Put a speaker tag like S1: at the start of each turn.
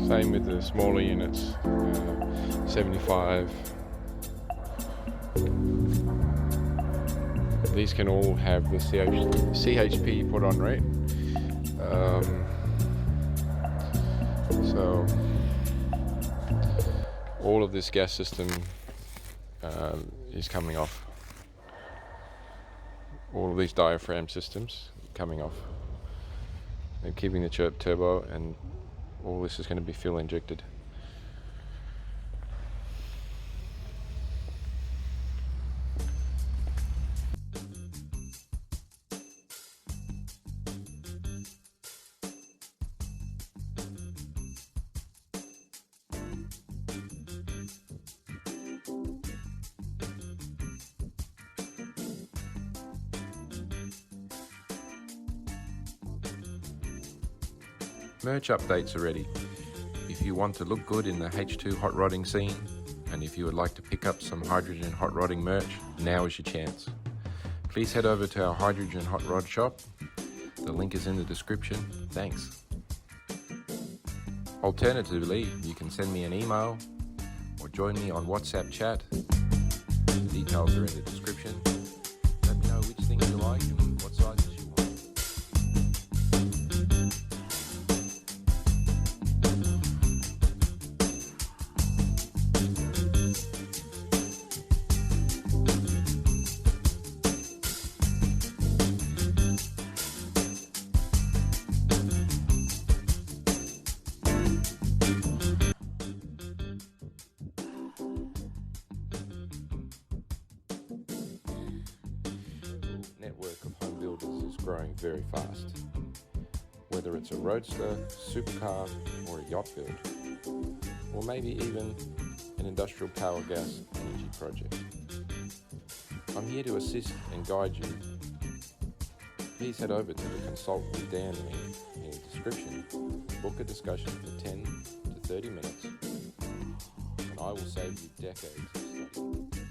S1: Same with the smaller units, 75. These can all have the CHP put on rate. So all of this gas system is coming off. All of these diaphragm systems coming off. They're keeping the turbo, and all this is going to be fuel injected. Merch updates are ready. If you want to look good in the H2 hot rodding scene, and if you would like to pick up some hydrogen hot rodding merch, now is your chance. Please head over to our hydrogen hot rod shop. The link is in the description. Thanks. Alternatively, you can send me an email or join me on WhatsApp chat. The details are in the description. Let me know which things you like and what sizes you want. Network of home builders is growing very fast. Whether it's a roadster, supercar, or a yacht build, or maybe even an industrial power gas energy project. I'm here to assist and guide you. Please head over to the Consult with Dan link in the description, book a discussion for 10 to 30 minutes, and I will save you decades of study.